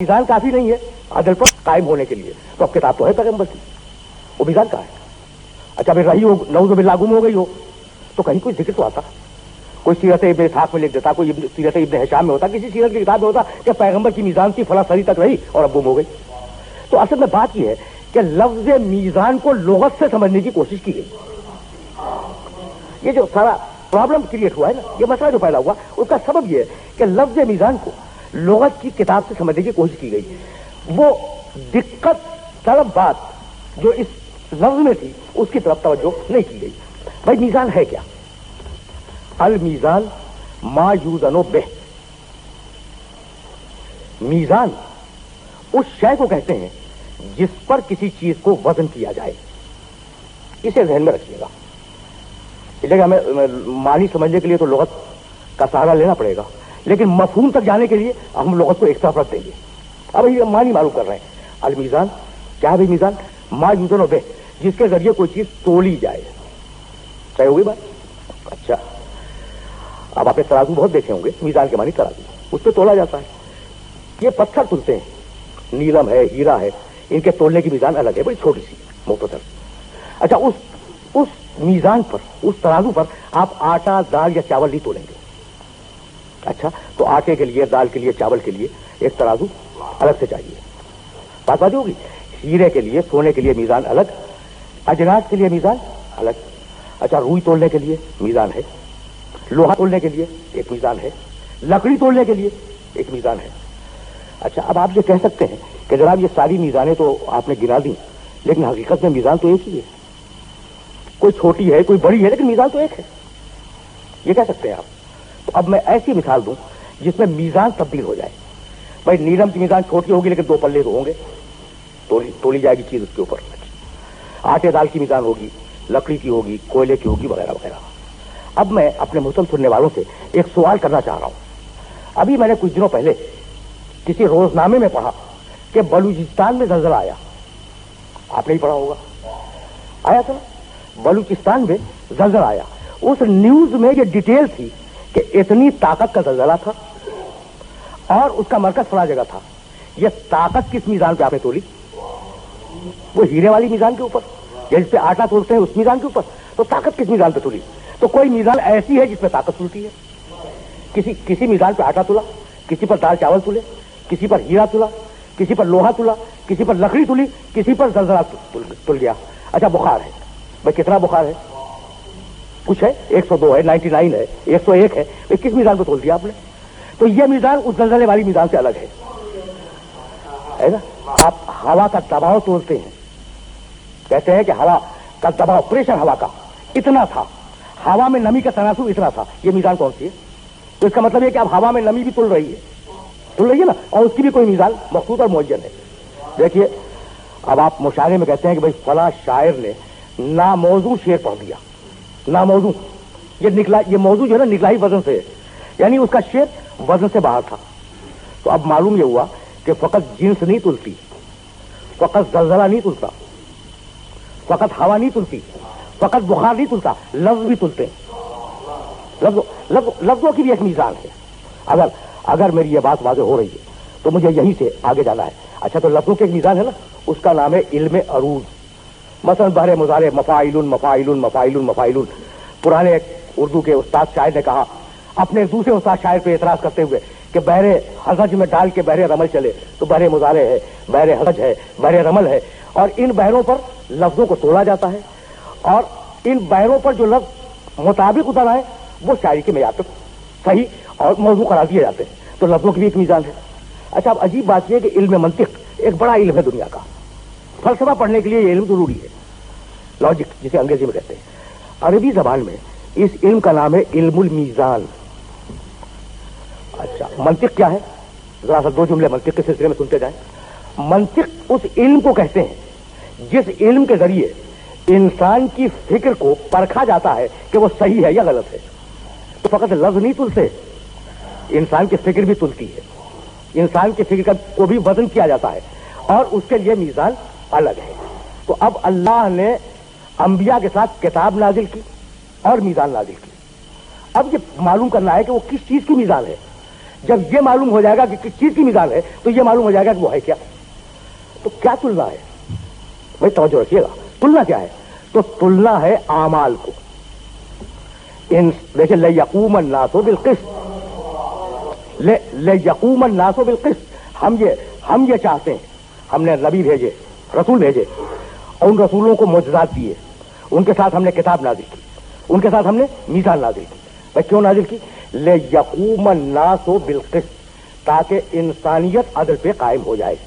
میزان کافی نہیں ہے عدل پر قائم ہونے کے لیے، تو اب کتاب تو ہے پیغمبر کی، وہ میزان کہاں ہے؟ اچھا پھر رہی ہو نعوذ باللہ گم ہو گئی ہو تو کہیں کوئی ذکر تو آتا، کوئی سیرت ابن اسحاق میں لکھ دیتا، کوئی سیرت ابن ہشام میں ہوتا، کسی سیرت کی کتاب میں ہوتا کہ پیغمبر کی میزان کی فلاں صدی تک رہی اور اب گم ہو گئی۔ تو اصل میں بات یہ ہے کہ لفظ میزان کو لغت سے سمجھنے کی کوشش کی گئی۔ یہ جو سارا پرابلم کریٹ ہوا ہے نا، یہ مسئلہ جو پیدا ہوا اس کا سبب یہ ہے کہ لفظ میزان کو لغت کی کتاب سے سمجھنے کی کوشش کی گئی۔ وہ دقت طلب بات جو اس لفظ میں تھی اس کی طرف توجہ نہیں کی گئی۔ بھائی میزان ہے کیا؟ المیزان ما یوزن بہ، میزان اس شے کو کہتے ہیں جس پر کسی چیز کو وزن کیا جائے۔ اسے ذہن میں رکھیے گا، اس لیے ہمیں معنی سمجھنے کے لیے تو لغت کا سہارا لینا پڑے گا، لیکن مفہوم تک جانے کے لیے ہم لغت کو ایک طرف رکھ دیں گے۔ اب یہ معنی معلوم کر رہے ہیں۔ المیزان کیا ہے؟ میزان ما یوزن بہ، جس کے ذریعے کوئی چیز تولی جائے۔ صحیح ہوگی بات؟ اچھا، اب آپ نے ترازو بہت دیکھے ہوں گے، میزان کے معنی ترازو، اس پہ تولا جاتا ہے۔ یہ پتھر تلتے ہیں، نیلم ہے، ہیرا ہے، ان کے تولنے کی میزان الگ ہے، بڑی چھوٹی سی مختصر۔ اچھا اس میزان پر، اس ترازو پر آپ آٹا، دال یا چاول نہیں تولیں گے۔ اچھا، تو آٹے کے لیے، دال کے لیے، چاول کے لیے ایک ترازو الگ سے چاہیے۔ بات ہوگی؟ ہیرے کے لیے، سونے کے لیے میزان الگ، اجناس کے لیے میزان الگ۔ اچھا، روئی تولنے کے لیے میزان ہے، لوہا تولنے کے لیے ایک میزان ہے، لکڑی تولنے کے لیے ایک میزان ہے۔ اچھا، اب آپ یہ کہہ سکتے ہیں کہ جناب یہ ساری میزانیں تو آپ نے گنا دی، لیکن حقیقت میں میزان تو ایک ہی ہے، کوئی چھوٹی ہے کوئی بڑی ہے، لیکن میزان تو ایک ہے، یہ کہہ سکتے ہیں آپ۔ تو اب میں ایسی مثال دوں جس میں میزان تبدیل ہو جائے۔ بھائی نیلم کی میزان چھوٹی ہوگی لیکن دو پلے تو ہوں گے، تولی جائے گی چیز اس کے اوپر۔ آٹے دال کی میزان ہوگی، لکڑی کی ہوگی، کوئلے کی ہوگی، وغیرہ وغیرہ۔ اب میں اپنے محترم سننے والوں سے ایک سوال کرنا چاہ رہا ہوں۔ ابھی میں نے کچھ دنوں پہلے کسی روزنامے میں پڑھا کہ بلوچستان میں زلزلہ آیا، آپ نے ہی پڑھا ہوگا، آیا تھا بلوچستان میں زلزلہ آیا۔ اس نیوز میں یہ ڈیٹیل تھی کہ اتنی طاقت کا زلزلہ تھا اور اس کا مرکز فلاں جگہ تھا۔ یہ طاقت کس میزان پہ آپ نے تولی؟ وہ ہیرے والی میزان کے اوپر، یا جس پہ آٹا تولتے ہیں اس میزان کے اوپر۔ تو طاقت کس میزان پہ تولی؟ تو کوئی میزان ایسی ہے جس پہ طاقت تلتی ہے، کسی میزان پہ آٹا تلا، کسی پر دال چاول تلے، کسی پر ہیرا تلا، کسی پر لوہا تلا، کسی پر لکڑی تلی، کسی پر زلزلہ تل گیا۔ اچھا، بخار ہے، بھائی کتنا بخار ہے؟ کچھ ہے، 102 ہے، 99 ہے، 101 ہے، کس میزان پہ تول دیا آپ نے؟ تو یہ میزان اس زلزلے والی میزان سے الگ ہے نا۔ آپ ہوا کا دباؤ تولتے ہیں، کہتے ہیں کہ ہوا کا دباؤ، پریشر ہوا کا اتنا تھا، ہوا میں نمی کا تناسب اتنا تھا، یہ میزان کون سی ہے؟ تو اس کا مطلب یہ کہ اب ہوا میں نمی بھی تل رہی ہے نا، اور اس کی بھی کوئی میزان مخصوص اور معین ہے۔ دیکھیے، اب آپ مشاعرے میں کہتے ہیں کہ بھائی فلاں شاعر نے ناموضوع شعر پڑھ دیا، ناموضوع، یہ موضوع جو ہے نا نکلا ہی وزن سے ہے، یعنی اس کا شعر وزن سے باہر تھا۔ تو اب معلوم یہ ہوا کہ فقط جنس نہیں تلتی، فقط زلزلہ نہیں تلتا، فقط ہوا نہیں تلتی، فقط بخار نہیں تلتا، لفظ بھی تلتے ہیں۔ لفظوں کی بھی ایک میزان ہے۔ اگر میری یہ بات واضح ہو رہی ہے تو مجھے یہیں سے آگے جانا ہے۔ اچھا، تو لفظوں کی ایک میزان ہے نا، اس کا نام ہے علم عروض۔ مثلا بحر مضارع مفاعل مفاعل مفاعل مفاعل۔ پرانے ایک اردو کے استاد شاعر نے کہا اپنے دوسرے استاد شاعر پہ اعتراض کرتے ہوئے کہ بحر حزج میں ڈال کے بحر رمل چلے، تو بحر مضارع ہے، بحر حزج ہے، بحر رمل ہے، اور ان بحروں پر لفظوں کو تولا جاتا ہے، اور ان بحروں پر جو لفظ مطابق اترا ہے وہ شاعری کے معیار پر صحیح اور موضوع قرار دیے جاتے ہیں۔ تو لفظوں کی بھی ایک میزان ہے۔ اچھا، اب عجیب بات یہ ہے کہ علم منطق ایک بڑا علم ہے دنیا کا، فلسفہ پڑھنے کے لیے یہ علم ضروری ہے، لاجک جسے انگریزی میں کہتے ہیں۔ عربی زبان میں اس علم کا نام ہے علم المیزان۔ اچھا، منطق کیا ہے؟ ذرا سا دو جملے منطق کے سلسلے میں سنتے جائیں۔ منطق اس علم کو کہتے ہیں جس علم کے ذریعے انسان کی فکر کو پرکھا جاتا ہے کہ وہ صحیح ہے یا غلط ہے۔ تو فقط لفظ نہیں تلتے، انسان کی فکر بھی تلتی ہے، انسان کی فکر کو بھی وزن کیا جاتا ہے، اور اس کے لیے میزان الگ ہے۔ تو اب اللہ نے انبیاء کے ساتھ کتاب نازل کی اور میزان نازل کی۔ اب یہ معلوم کرنا ہے کہ وہ کس چیز کی میزان ہے۔ जब ये मालूम हो जाएगा कि किस चीज की मिसाल है तो ये मालूम हो जाएगा कि वो है क्या। तो क्या तुलना है भाई, तवज्जो रखिएगा, तुलना क्या है? तो तुलना है आमाल को। इन देखिए, लयकूमन नासो बिलकिस्त, लयकूमन नासो बिलकिस्त, हम ये चाहते हैं, हमने नबी भेजे, रसूल भेजे, और उन रसूलों को मुजज़ात दिए, उनके साथ हमने किताब नाजिल की, उनके साथ हमने मीज़ान नाजिल की। भाई क्यों नाजिल की? लयकूमन नासो बिलकिस्त, ताकि इंसानियत अदल पे कायम हो जाए।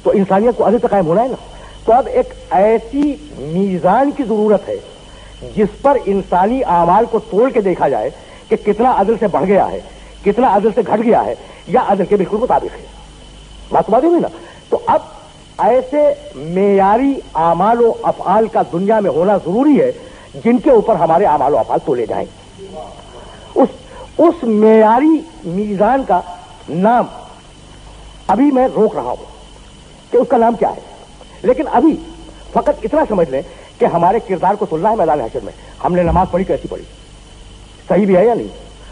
तो इंसानियत को अदल पे कायम होना है ना, तो अब एक ऐसी मीज़ान की जरूरत है जिस पर इंसानी आमाल को तोड़ के देखा जाए कि कितना अदल से बढ़ गया है, कितना अदल से घट गया है, या अदल के बिल्कुल मुताबिक है। बात समझ में ना? तो अब ऐसे मेयारी आमाल व अफआल का दुनिया में होना जरूरी है जिनके ऊपर हमारे आमाल व अफआल तोले जाएं। उस मेयारी मीज़ान का नाम अभी मैं रोक रहा हूं कि उसका नाम क्या है, लेकिन अभी फकत इतना समझ लें कि हमारे किरदार को तुलना है मैदान हशर में। हमने नमाज पढ़ी, कैसी पढ़ी, सही भी है या नहीं?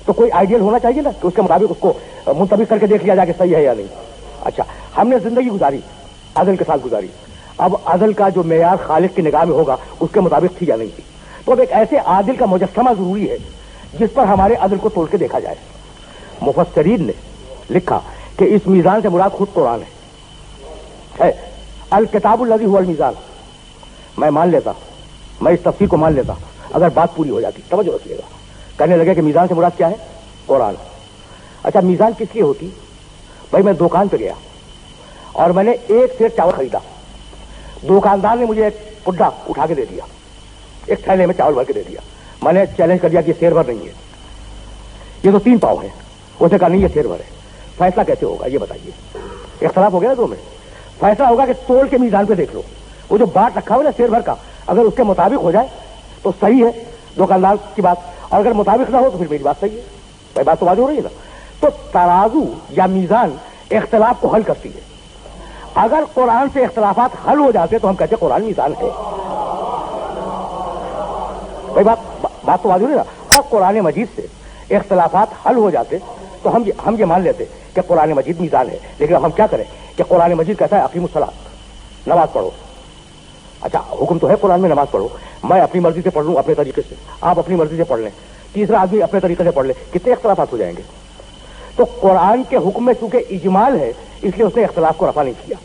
तो कोई आइडियल होना चाहिए ना कि उसके मुताबिक उसको मुंतबिक करके देख लिया जाए कि सही है या नहीं। अच्छा, हमने जिंदगी गुजारी, अदल के साथ गुजारी, अब अदल का जो मेयार खालिक की निगाह में होगा उसके मुताबिक थी या नहीं थी। तो अब एक ऐसे आदिल का मुजस्समा जरूरी है जिस पर हमारे अदल को तोड़ के देखा जाए। मुफस्सिरीन ने लिखा कि इस मीज़ान से मुराद खुद कुरान है। अल किताबुल लज़ी हुवल मीज़ान, मैं मान लेता, मैं इस तफसीर को मान लेता अगर बात पूरी हो जाती। तवज्जो रखिएगा, कहने लगे कि मीज़ान से मुराद क्या है? कुरान। अच्छा, मीज़ान किस लिए होती? भाई मैं दुकान पे गया और मैंने एक सेर चावल खरीदा, दुकानदार ने मुझे एक पुड्डा उठा के दे दिया, एक थैले में चावल भर के दे दिया। मैंने चैलेंज कर दिया कि ये सेर भर नहीं है, ये तो 3 पाव है। उसने कहा नहीं ये सेर भर है। फैसला कैसे होगा ये बताइए? इख्तलाफ हो गया ना दो में। फैसला होगा कि तोल के मीज़ान पे देख लो, वो जो बाट रखा हुआ ना सेर भर का, अगर उसके मुताबिक हो जाए तो सही है दुकानदार की बात, और अगर मुताबिक ना हो तो फिर मेरी बात सही है। भाई बात तो वाज़ेह हो रही है ना? तो तराजू या मीज़ान इख्तलाफ को हल करती है। अगर कुरान से इख्तलाफात हल हो जाते तो हम कहते कुरान मीज़ान है। भाई बात तो वाज़ेह है ना? अगर कुरान मजीद से इख्तलाफात हल हो जाते तो हम ये मान लेते कि कुरान मजीद मीज़ान है। लेकिन अब हम क्या करें कि कुरान मजीद कहता है अकीमुस सलात, नमाज पढ़ो। अच्छा, हुक्म तो है कुरान में नमाज पढ़ो, मैं अपनी मर्जी से पढ़ लूं अपने तरीके से, आप अपनी मर्जी से पढ़ लें, तीसरा आदमी अपने तरीके से पढ़ ले, कितने इख्तलाफात हो जाएंगे? तो कुरान के हुक्म में चूंकि इजमाल है इसलिए उसने इख्तलाफ को रफा नहीं किया।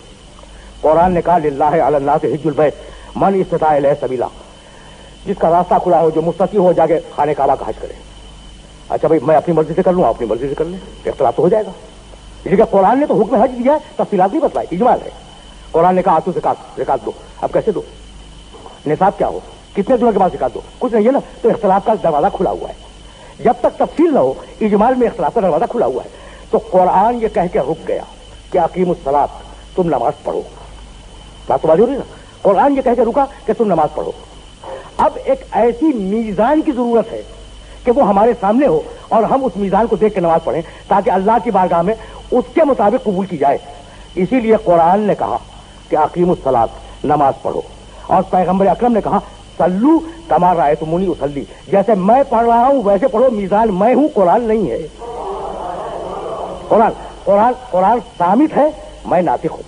कुरान ने कहा लिल्लाहि अला नासि हिज्जुल बैत मन इस्तता इलैहि सबीला, जिसका रास्ता खुला हो, जो मुस्तती हो, जाके खाने काबा का हज करे। अच्छा भाई, मैं अपनी मर्जी से कर लूं, अपनी मर्जी से कर लें, इख्तलाफ तो हो जाएगा। इसलिए कुरान ने तो हुक्म हज दिया है, तफसीलात नहीं बतलाई, इजमाल है। कुरान ने कहा आतू ज़कात दो, अब कैसे दो? निसाब क्या हो, कितने दिनों के बाद ज़कात दो, कुछ नहीं है ना। तो इख्तलाफ का दरवाजा खुला हुआ है, जब तक तफसील ना हो इजमाल में इख्तलाफ का दरवाजा खुला हुआ है। तो कुरान ये कह के रुक गया कि अकीमुस सलात, तुम नमाज पढ़ो। बात तो वाज़ेह हो रही ना? कुरान ये कह के रुका कि तुम नमाज पढ़ो। अब एक ऐसी मीज़ान की जरूरत है कि वो हमारे सामने हो और हम उस मीज़ान को देख के नमाज पढ़ें ताकि अल्लाह की बारगाह में उसके मुताबिक कबूल की जाए। इसीलिए कुरान ने कहा कि अकीमुस सलात, नमाज पढ़ो, और पैगंबर अकरम ने कहा सल्लू कमा रायतुमूनी उसल्ली, जैसे मैं पढ़ रहा हूं वैसे पढ़ो। मीज़ान मैं हूं, कुरान नहीं है। कुरान सामित है, मैं नातिक हूं।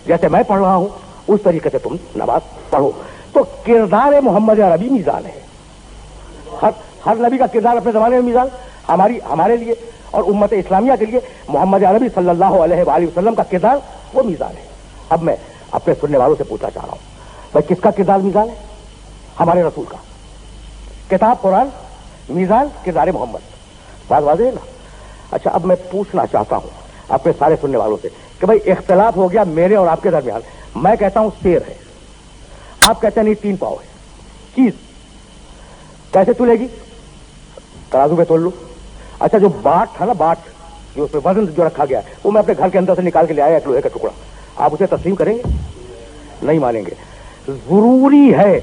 जैसे मैं पढ़ रहा हूं उस तरीके से तुम नमाज पढ़ो। तो किरदार मोहम्मद अरबी मीज़ान है। हर नबी का किरदार अपने जमाने में मीज़ान, हमारे लिए और उम्मत इस्लामिया के लिए मोहम्मद अरबी सल्लल्लाहु अलैहि वसल्लम का किरदार वो मीज़ान है। अब मैं अपने सुनने वालों से पूछना चाह रहा हूं, भाई किसका किरदार मीज़ान है? हमारे रसूल का। किताब कुरान, मीज़ान किरदार मोहम्मद। बात वाज़ेह है ना? अच्छा, अब मैं पूछना चाहता हूं अपने सारे सुनने वालों से कि भाई इख्तलाफ हो गया मेरे और आपके दरमियान। मैं कहता हूं सेर है, आप कहते हैं नहीं 3 पाव है। चीज कैसे तुलेगी? तराजू में तोल लो। अच्छा, जो बाट था ना, बाट जो उसमें वजन जो रखा गया है, वो मैं अपने घर के अंदर से निकाल के ले आया, एक लोहे का टुकड़ा। आप उसे तस्लीम करेंगे? नहीं मानेंगे। जरूरी है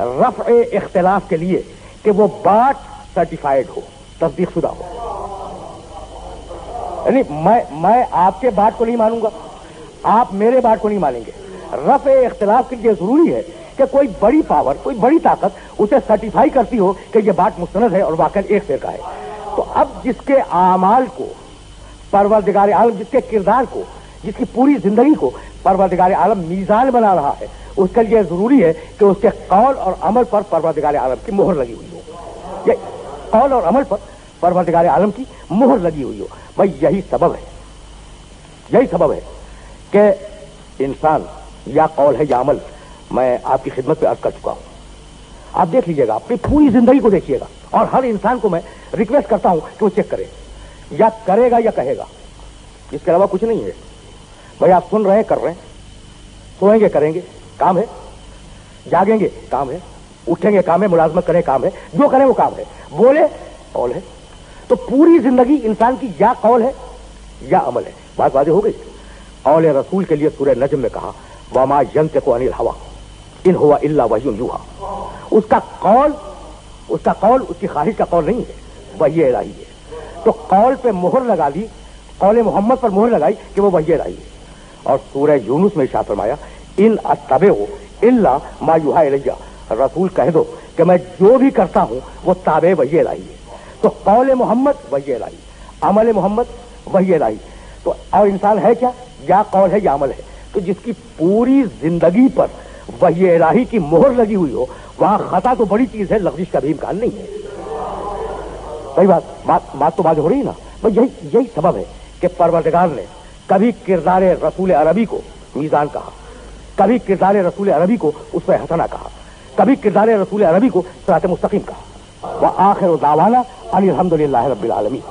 रफ़्ए इख्तिलाफ के लिए कि वो बाट सर्टिफाइड हो, तस्दीक शुदा हो। यानी मैं आपके बाट को नहीं मानूंगा, आप मेरे बाट को नहीं मानेंगे। रफ़्ए इख्तिलाफ के लिए जरूरी है कि कोई बड़ी पावर, कोई बड़ी ताकत उसे सर्टिफाई करती हो कि ये बाट मुस्तनद है और वाकई एक शेर का है। तो अब जिसके आमाल को परवरदिगार आलम जिसके किरदार को, जिसकी पूरी जिंदगी को परवरदिगार आलम मीज़ान बना रहा है, उसके लिए जरूरी है कि उसके कौल और अमल पर परवरदिगार आलम की मोहर लगी हुई हो। ये कौल और अमल पर परवरदिगार आलम की मोहर लगी हुई हो। भाई यही सबब है कि इंसान या कौल है या अमल, मैं आपकी खिदमत पे अर्ज कर चुका हूं। आप देख लीजिएगा, अपनी पूरी जिंदगी को देखिएगा, और हर इंसान को मैं रिक्वेस्ट करता हूं कि वो चेक करे, या करेगा या कहेगा, इसके अलावा कुछ नहीं है। भाई आप सुन रहे हैं, कर रहे हैं, सोएंगे करेंगे, काम है, जागेंगे काम है, उठेंगे काम है, मुलाजमत करें काम है, जो करें वो काम है, बोले कौल है। तो पूरी जिंदगी इंसान की या कौल है या अमल है। बात वाज़ेह हो गई। कौल रसूल के लिए सूरह नज्म में कहा, वमा यंतिकु अनिल हवा इन हुवा इल्ला वह्युन यूहा। उसका कौल उसकी ख्वाहिश का कौल नहीं है, वही इलाही है। तो कौल पे मोहर लगा दी, कौल मोहम्मद पर मोहर लगाई कि वो वही इलाही है। और सूरह यूनुस में इरशाद फरमाया, इन अत्तबिउ इल्ला मा युहा इलैया, रसूल कह दो कि मैं जो भी करता हूं वो ताबे वही इलाही है। तो कौल मोहम्मद वही इलाही, अमल मोहम्मद वही इलाही। तो और इंसान है क्या, या कौल है या अमल है। तो जिसकी पूरी जिंदगी पर वही इलाही की मोहर लगी हुई हो, वहां खता तो बड़ी चीज है, लग़ज़िश का भी इम्कान नहीं है। सही बात तो बात हो रही है ना। भाई यही सबब है कि परवरदिगार ने कभी किरदार रसूल अरबी को मीज़ान कहा, कभी किरदार रसूल अरबी को उसवे हसना कहा, कभी किरदार रसूल अरबी को सिरात मुस्तकीम कहा। व आखिर दावाना अनिल हम्दुलिल्लाहि रब्बिल आलमीन।